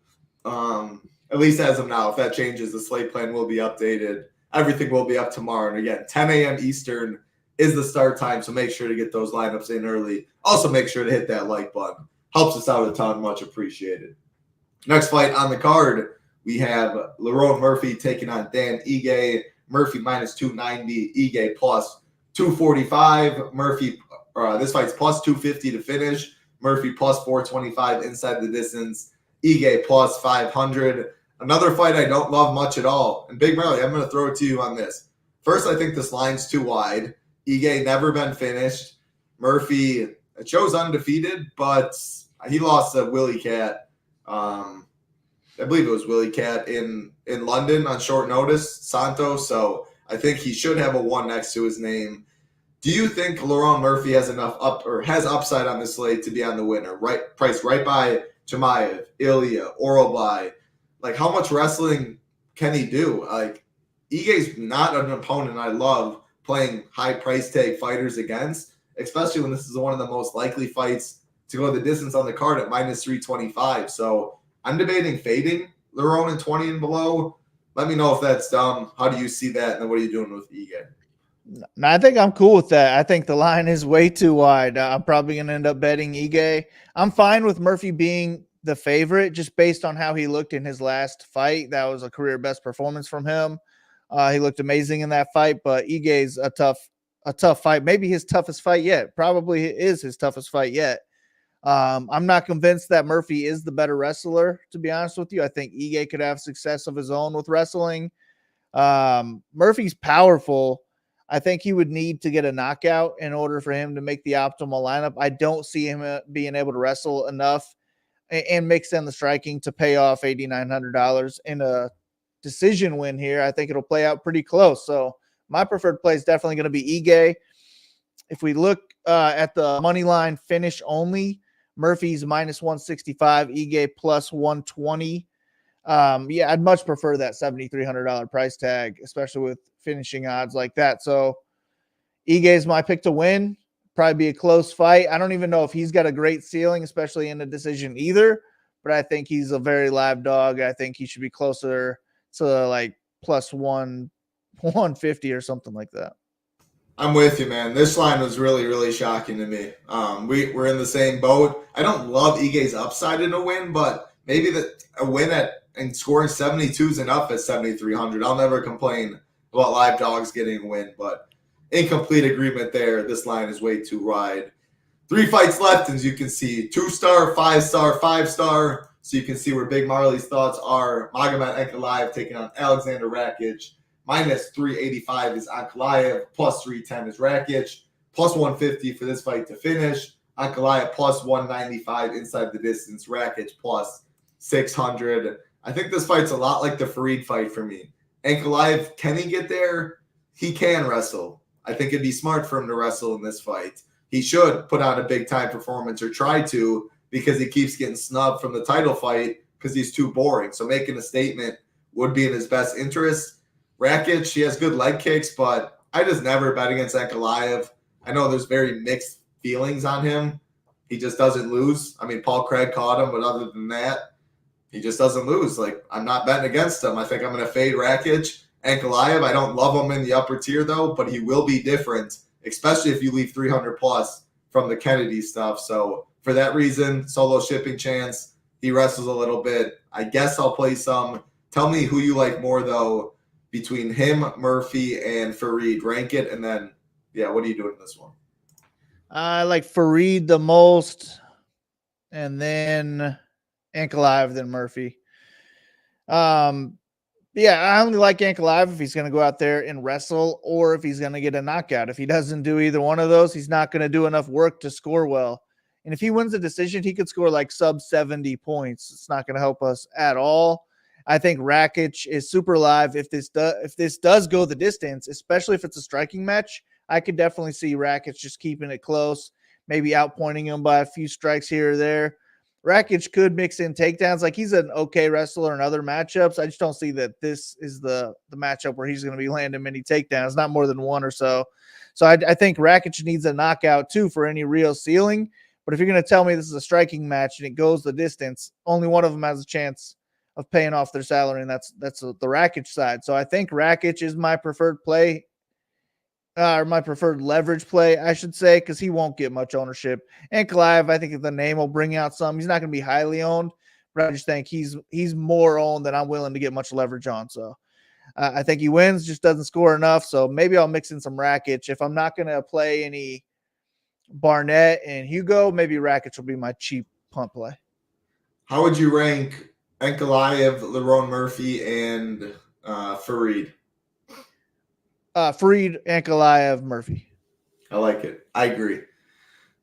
at least as of now. If that changes, the slate plan will be updated. Everything will be up tomorrow. And again, 10 a.m. Eastern is the start time, so make sure to get those lineups in early. Also, make sure to hit that like button. Helps us out a ton. Much appreciated. Next fight on the card, we have Lerone Murphy taking on Dan Ige. Murphy minus 290, Ige plus 245. Murphy, this fight's plus 250 to finish. Murphy plus 425 inside the distance. Ige plus 500. Another fight I don't love much at all. And Big Marley, I'm going to throw it to you on this. First, I think this line's too wide. Ige never been finished. Murphy, it shows undefeated, but he lost to Willie Cat. I believe it was Willie Cat in London on short notice, Santos. So I think he should have a 1 next to his name. Do you think Lerone Murphy has enough has upside on this slate to be on the winner? Right, priced right by Chimaev, Ilya, Orolbai. Like, how much wrestling can he do? Like, Ige's not an opponent I love playing high price tag fighters against, especially when this is one of the most likely fights to go the distance on the card at minus 325. So I'm debating fading Lerone in 20 and below. Let me know if that's dumb. How do you see that? And then what are you doing with Ige? No, I think I'm cool with that. I think the line is way too wide. I'm probably going to end up betting Ige. I'm fine with Murphy being the favorite just based on how he looked in his last fight. That was a career best performance from him. He looked amazing in that fight, but Ige's a tough fight. Maybe his toughest fight yet. Probably is his toughest fight yet. I'm not convinced that Murphy is the better wrestler, to be honest with you. I think Ige could have success of his own with wrestling. Murphy's powerful. I think he would need to get a knockout in order for him to make the optimal lineup. I don't see him being able to wrestle enough and mix in the striking to pay off $8,900 in a decision win here. I think it'll play out pretty close. So my preferred play is definitely going to be Ige. If we look at the money line finish only, Murphy's minus 165, Ige plus 120. Yeah, I'd much prefer that $7,300 price tag, especially with finishing odds like that. So Ige is my pick to win. Probably be a close fight. I don't even know if he's got a great ceiling, especially in a decision either, but I think he's a very live dog. I think he should be closer to like plus 150 or something like that. I'm with you, man. This line was really, really shocking to me. We're in the same boat. I don't love Ige's upside in a win, but maybe a win and scoring 72 is enough at 7,300. I'll never complain about live dogs getting a win, but incomplete agreement there. This line is way too wide. 3 fights left, as you can see. 2-star, 5-star, 5-star. So you can see where Big Marley's thoughts are. Magomedov Ankalaev taking on Alexander Rakic. Minus 385 is Ankalaev. Plus 310 is Rakic. Plus 150 for this fight to finish. Ankalaev plus 195 inside the distance. Rakic plus 600. I think this fight's a lot like the Fareed fight for me. Ankalaev, can he get there? He can wrestle. I think it'd be smart for him to wrestle in this fight. He should put on a big-time performance or try to, because he keeps getting snubbed from the title fight because he's too boring. So making a statement would be in his best interest. Rakic, he has good leg kicks, but I just never bet against Ankalaev. I know there's very mixed feelings on him. He just doesn't lose. I mean, Paul Craig caught him, but other than that, he just doesn't lose. Like, I'm not betting against him. I think I'm going to fade Rakic. Ankalaev, I don't love him in the upper tier, though, but he will be different, especially if you leave 300 plus from the Kennedy stuff. So for that reason, solo shipping chance, he wrestles a little bit. I guess I'll play some. Tell me who you like more, though, between him, Murphy, and Fareed. Rank it, and then, yeah, what are you doing in this one? I like Fareed the most, and then Ankalaev, then Murphy. Yeah, I only like Ankalaev if he's going to go out there and wrestle or if he's going to get a knockout. If he doesn't do either one of those, he's not going to do enough work to score well. And if he wins the decision, he could score like sub 70 points. It's not going to help us at all. I think Rakic is super live. If this does go the distance, especially if it's a striking match, I could definitely see Rakic just keeping it close, maybe outpointing him by a few strikes here or there. Rakic could mix in takedowns. Like, he's an okay wrestler in other matchups. I just don't see that this is the matchup where he's going to be landing many takedowns, not more than one or so. So I think Rakic needs a knockout too for any real ceiling. But if you're going to tell me this is a striking match and it goes the distance, only one of them has a chance of paying off their salary, and that's the Rakic side. So I think Rakic is my preferred play, or my preferred leverage play, I should say, because he won't get much ownership. Ankalaev, I think the name will bring out some. He's not going to be highly owned, but I just think he's more owned than I'm willing to get much leverage on. So I think he wins, just doesn't score enough. So maybe I'll mix in some Rakic. If I'm not going to play any Barnett and Hugo, maybe Rakic will be my cheap punt play. How would you rank Ankalaev, Lerone Murphy, and Fareed? Fareed, Ankalaev, Murphy. I like it. I agree.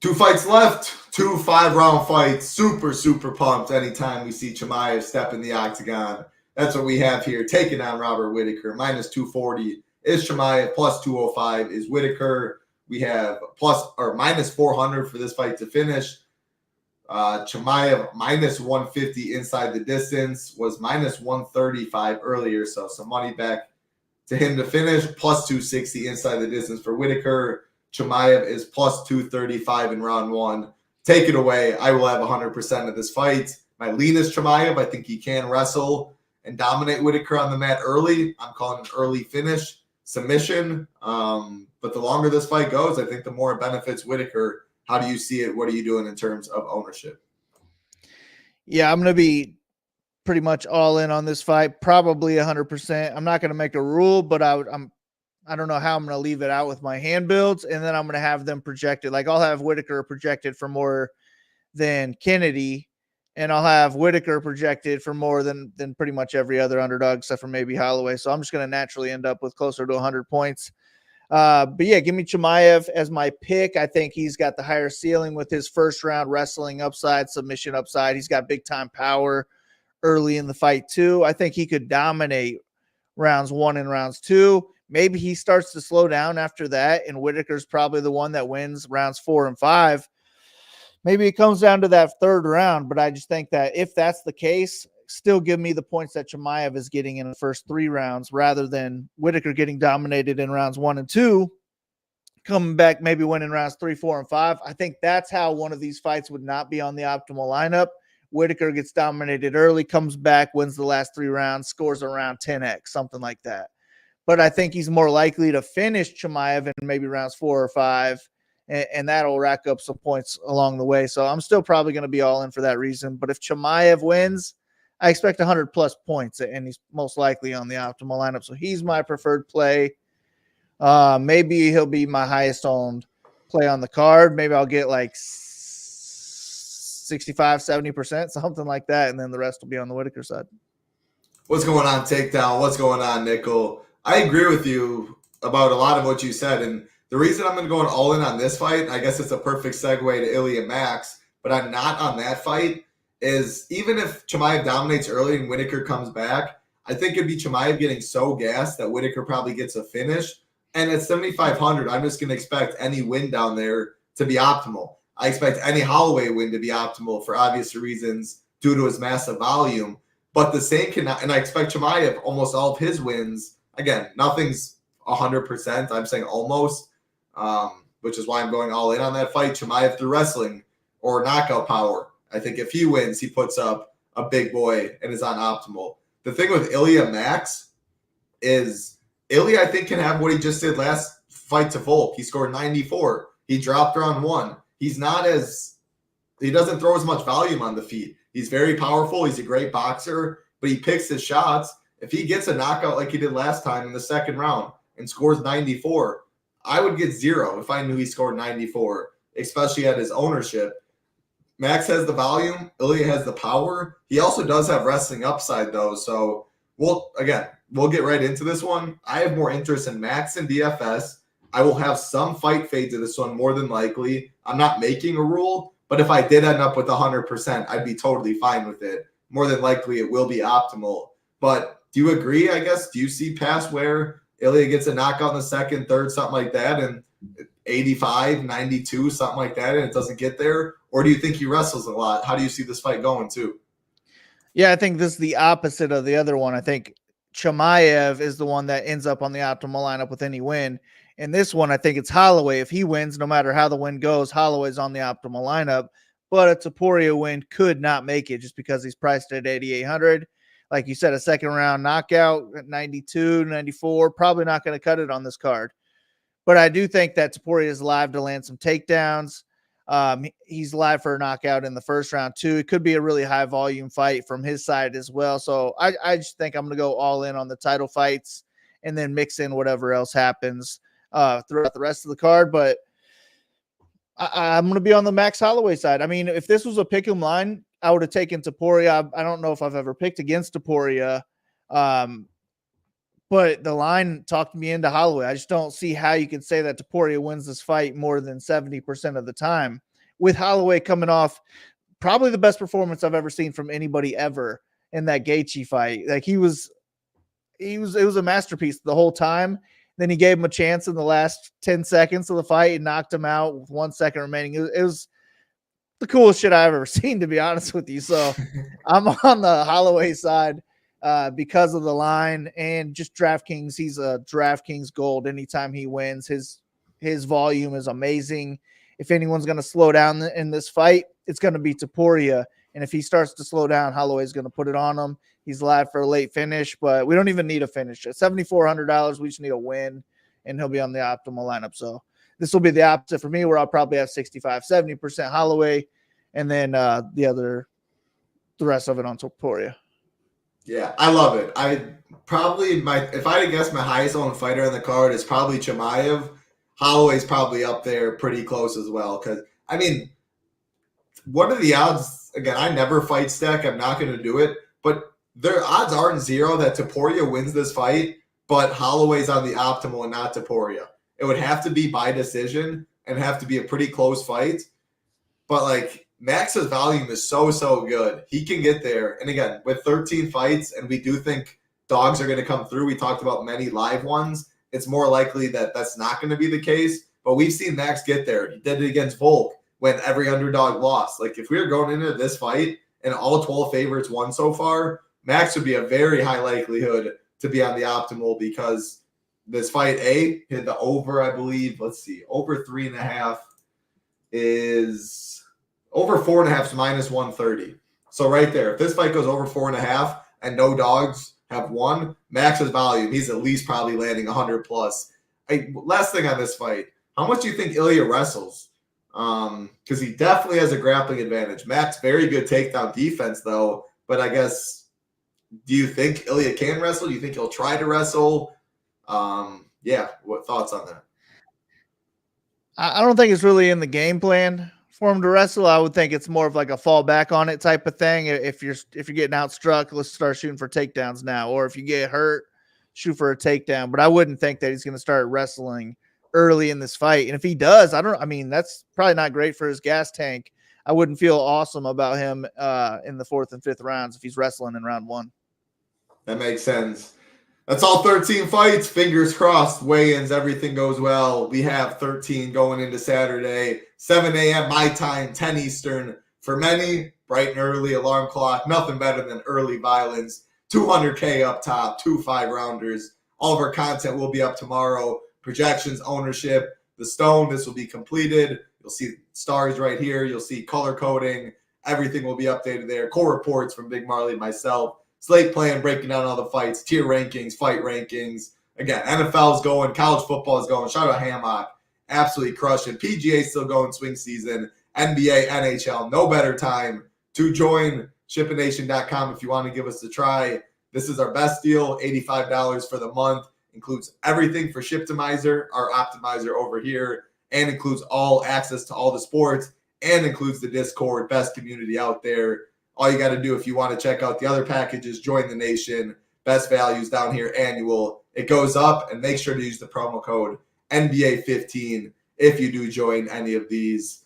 2 fights left. 2 5-round fights. Super, super pumped anytime we see Chimaev step in the octagon. That's what we have here. Taking on Robert Whittaker. Minus 240 is Chimaev. Plus 205 is Whittaker. We have minus 400 for this fight to finish. Chimaev minus 150 inside the distance, was minus 135 earlier, so some money back to him to finish. Plus 260 inside the distance for Whittaker. Chimaev is plus 235 in round 1. Take it away. I will have 100% of this fight. My lean is Chimaev. I think he can wrestle and dominate Whittaker on the mat early. I'm calling an early finish submission. But the longer this fight goes, I think the more it benefits Whittaker. How do you see it? What are you doing in terms of ownership? Yeah, I'm going to be pretty much all in on this fight, probably 100%. I'm not going to make a rule, but I don't know how I'm going to leave it out with my hand builds, and then I'm going to have them projected. Like, I'll have Whittaker projected for more than Kennedy, and I'll have Whittaker projected for more than pretty much every other underdog except for maybe Holloway. So I'm just going to naturally end up with closer to 100 points. But yeah, give me Chimaev as my pick. I think he's got the higher ceiling with his first round wrestling upside, submission upside. He's got big time power early in the fight too. I think he could dominate rounds 1 and rounds 2. Maybe he starts to slow down after that, and Whittaker's probably the one that wins rounds 4 and 5. Maybe it comes down to that third round, but I just think that if that's the case, still give me the points that Chimaev is getting in the first 3 rounds rather than Whittaker getting dominated in rounds 1 and 2, coming back, maybe winning rounds 3, 4, and 5. I think that's how one of these fights would not be on the optimal lineup. Whittaker gets dominated early, comes back, wins the last 3 rounds, scores around 10x, something like that. But I think he's more likely to finish Chimaev in maybe rounds 4 or 5, and that'll rack up some points along the way. So I'm still probably going to be all in for that reason. But if Chimaev wins, I expect 100-plus points, and he's most likely on the optimal lineup. So he's my preferred play. Maybe he'll be my highest-owned play on the card. Maybe I'll get like 65, 70%, something like that, and then the rest will be on the Whittaker side. What's going on, Takedown? What's going on, Nickel? I agree with you about a lot of what you said, and the reason I'm going to go all in on this fight, I guess it's a perfect segue to Ilya Max, but I'm not on that fight, is even if Chimaev dominates early and Whittaker comes back, I think it'd be Chimaev getting so gassed that Whittaker probably gets a finish. And at 7,500, I'm just going to expect any win down there to be optimal. I expect any Holloway win to be optimal for obvious reasons due to his massive volume. But the same cannot, and I expect Chimaev, almost all of his wins, again, nothing's 100%. I'm saying almost, which is why I'm going all in on that fight. Chimaev through wrestling or knockout power. I think if he wins, he puts up a big boy and is on optimal. The thing with Ilya Max is Ilya, I think, can have what he just did last fight to Volk. He scored 94. He dropped round 1. He doesn't throw as much volume on the feet. He's very powerful. He's a great boxer, but he picks his shots. If he gets a knockout like he did last time in the second round and scores 94, I would get 0 if I knew he scored 94, especially at his ownership. Max has the volume. Ilya has the power. He also does have wrestling upside, though. So, we'll get right into this one. I have more interest in Max and DFS. I will have some fight fade to this one more than likely. I'm not making a rule, But if I did end up with 100%, I'd be totally fine with it. More than likely, it will be optimal. But do you agree, I guess? Do you see past where Ilya gets a knockout in the second, third, something like that, and 85, 92, something like that, and it doesn't get there? Or do you think he wrestles a lot? How do you see this fight going, too? Yeah, I think this is the opposite of the other one. I think Chimaev is the one that ends up on the optimal lineup with any win. In this one, I think it's Holloway. If he wins, no matter how the win goes, Holloway's on the optimal lineup. But a Topuria win could not make it just because he's priced at 8,800. Like you said, a second round knockout at 92, 94, probably not going to cut it on this card. But I do think that Topuria is live to land some takedowns. He's live for a knockout in the first round too. It could be a really high volume fight from his side as well. So I just think I'm going to go all in on the title fights and then mix in whatever else happens throughout the rest of the card. But I'm going to be on the Max Holloway side. I mean, if this was a pick 'em line, I would have taken Topuria. I don't know if I've ever picked against Topuria. But the line talked me into Holloway. I just don't see how you can say that Topuria wins this fight more than 70% of the time. With Holloway coming off probably the best performance I've ever seen from anybody ever in that Gaethje fight. Like it was a masterpiece the whole time. Then he gave him a chance in the last 10 seconds of the fight and knocked him out with 1 second remaining. It was the coolest shit I've ever seen, to be honest with you. So I'm on the Holloway side. Because of the line and just DraftKings. He's a DraftKings gold. Anytime he wins, his volume is amazing. If anyone's going to slow down in this fight, it's going to be Topuria. And if he starts to slow down, Holloway's going to put it on him. He's live for a late finish, but we don't even need a finish. At $7,400, we just need a win, and he'll be on the optimal lineup. So this will be the opposite for me, where I'll probably have 65, 70% Holloway, and then the rest of it on Topuria. Yeah, I love it. If I had to guess, my highest owned fighter on the card is probably Chimaev. Holloway's probably up there pretty close as well. Because, I mean, what are the odds? Again, I never fight stack. I'm not going to do it. But their odds aren't zero that Topuria wins this fight, but Holloway's on the optimal and not Topuria. It would have to be by decision and have to be a pretty close fight. But, like, Max's volume is so good. He can get there. And again, with 13 fights, and we do think dogs are going to come through. We talked about many live ones. It's more likely that that's not going to be the case. But we've seen Max get there. He did it against Volk when every underdog lost. Like, if we were going into this fight and all 12 favorites won so far, Max would be a very high likelihood to be on the optimal, because this fight, hit the over, I believe. Let's see. Over 3.5 is... Over 4.5 is minus 130. So right there, if this fight goes over 4.5 and no dogs have won, Max's volume, he's at least probably landing 100 plus. Last thing on this fight, how much do you think Ilya wrestles? Because he definitely has a grappling advantage. Max, very good takedown defense, though. But I guess, do you think Ilya can wrestle? Do you think he'll try to wrestle? What thoughts on that? I don't think it's really in the game plan for him to wrestle. I would think it's more of like a fall back on it type of thing. If you're getting outstruck, let's start shooting for takedowns now. Or if you get hurt, shoot for a takedown. But I wouldn't think that he's going to start wrestling early in this fight. And if he does, that's probably not great for his gas tank. I wouldn't feel awesome about him in the 4th and 5th rounds if he's wrestling in round 1. That makes sense. That's all 13 fights. Fingers crossed. Weigh-ins, everything goes well. We have 13 going into Saturday, 7 a.m. my time, 10 Eastern. For many, bright and early alarm clock. Nothing better than early violence. 200K up top, 2 5-rounders. All of our content will be up tomorrow. Projections, ownership, the stone. This will be completed. You'll see stars right here. You'll see color coding. Everything will be updated there. Core reports from Big Marley and myself. Slate plan, breaking down all the fights, tier rankings, fight rankings. Again, NFL's going, college football is going. Shout out Hammock, absolutely crushing. PGA still going, swing season. NBA, NHL, no better time to join ShipItNation.com if you want to give us a try. This is our best deal, $85 for the month. Includes everything for Shiptimizer, our optimizer over here, and includes all access to all the sports, and includes the Discord, best community out there. All you got to do if you want to check out the other packages, join the nation, best values down here, annual. It goes up, and make sure to use the promo code NBA15 if you do join any of these.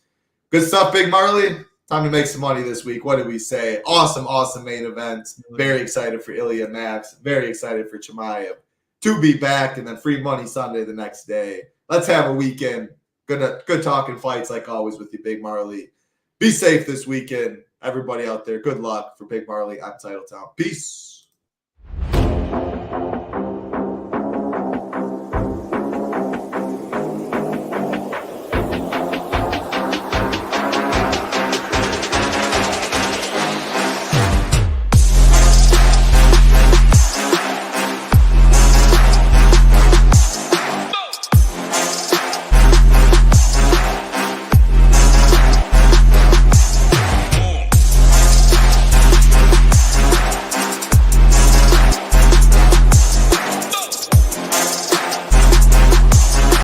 Good stuff, Big Marley. Time to make some money this week. What did we say? Awesome main event. Very excited for Ilya Max. Very excited for Chimaev to be back, and then free money Sunday the next day. Let's have a weekend. Good talking fights like always with you, Big Marley. Be safe this weekend. Everybody out there, good luck for Big Marley on Titletown. Peace.